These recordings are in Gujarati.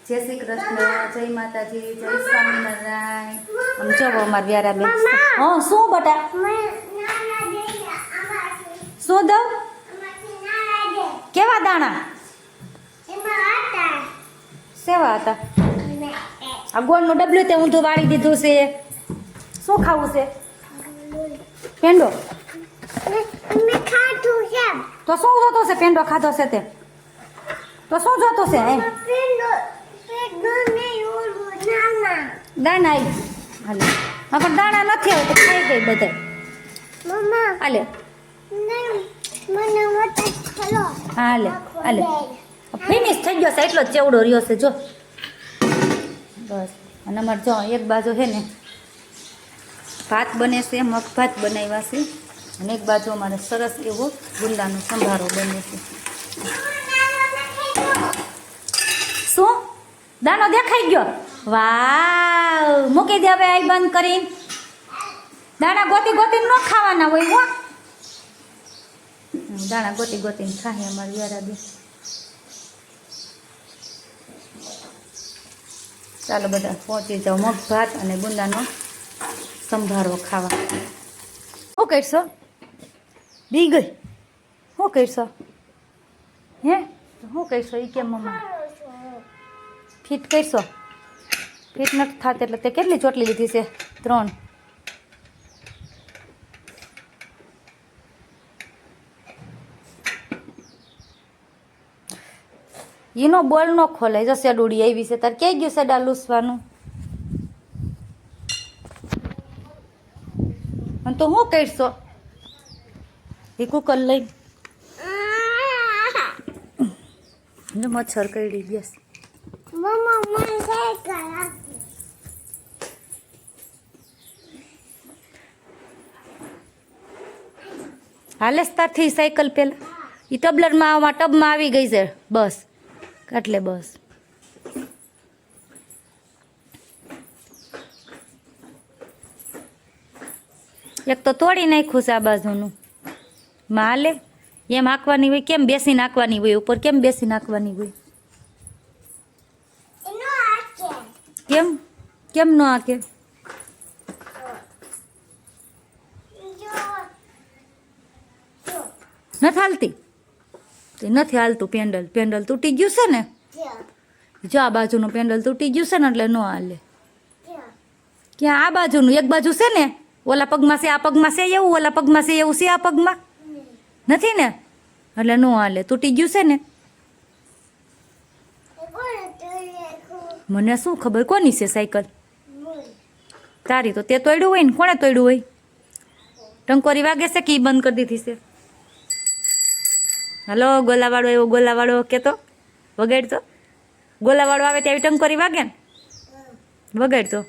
જય શ્રી કૃષ્ણ, જય માતાજી, જય સ્વામિનારાયણ. આમ જવો અમાર વ્યારા બેન. હા શું બટા? શું દઉં? કેવા દાણા? સેવા હતા? આ ગોળનું ડબલું તે ઊંધું વાળી દીધું છે. શું ખાવું છે? પેંડો. તો શું જોતો છે? પેંડો ખાધો છે તે તો શું જોતો છે? દાણા હાલે પણ દાણા નથી આવે તો ખાઈ ગઈ બધા. હાલે હાલે હાલે ફિનિશ થઈ ગયો છે. એટલો જ ચેવડો રહ્યો છે જો. બસ અને અમારે જો એક બાજુ છે ને ભાત બને છે, મગ ભાત બનાવ્યા છે, અને એક બાજુ અમારે સરસ એવો ગુંદાનો સંભારો બને છે. શું દાણો દેખાઈ ગયો? વાવ! મૂકી દે હવે આઈ બંધ કરીને. દાણા ગોતી ગોતીને ન ખાવાના હોય હો. દાણા ગોતી ગોતીને ખાય અમારી યારા બે. ચાલો બધા પહોંચી જાઓ મગ ભાત અને ગુંદાનો સંભારો ખાવા. શું કરશો? બી ગઈ? શું કરશો? હે શું કરશો? એ કેમ મમ્મા ફિટ કરશો? ફિટ નથી થતી એટલે તે કેટલી ચોટલી લીધી છે? 3. એનો બોલ નો ખોલે જો સેડુડી આવી છે. તાર ક્યાં ગયું સેડા લૂસવાનું? અને તો શું કરશો? એ કુકર લઈ મચ્છર કરડી ગેસ. હાલે તારથી સાયકલ પેલા એ ટબમાં આવી ગઈ છે. બસ એટલે બસ એક તો તોડી નાખ્યું છે આ બાજુનું. હાલે એમ હાંકવાની હોય કેમ બેસી નાખવાની હોય ઉપર? કેમ બેસી નાખવાની હોય? કેમ કેમ ન હાંકે? નથી હાલતી? નથી હાલતું પેન્ડલ. પેન્ડલ તૂટી ગયું છે ને? જો આ બાજુનું પેન્ડલ તૂટી ગયું છે ને એટલે ન હાલે. ક્યાં? આ બાજુનું એક બાજુ છે ને, ઓલા પગમાં છે, આ પગમાં છે એવું, ઓલા પગમાં છે એવું છે, આ પગમાં નથી ને એટલે ન હાલે. તૂટી ગયું છે ને? મને શું ખબર કોની છે સાયકલ? તારી તો તે તોડ્યું હોય ને. કોણે તોડ્યું હોય? ટંકોરી વાગે છે કે એ બંધ કરી દીધી છે? હલો ગોલાવાળો એવો ગોલાવાળો કહેતો વગાડતો. ગોલાવાળો આવે ત્યાં ટંકોરી વાગે ને વગાડતો.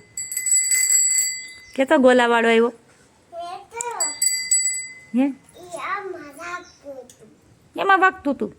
કહેતો ગોલાવાળો આવ્યો હે એમાં વાગતું હતું.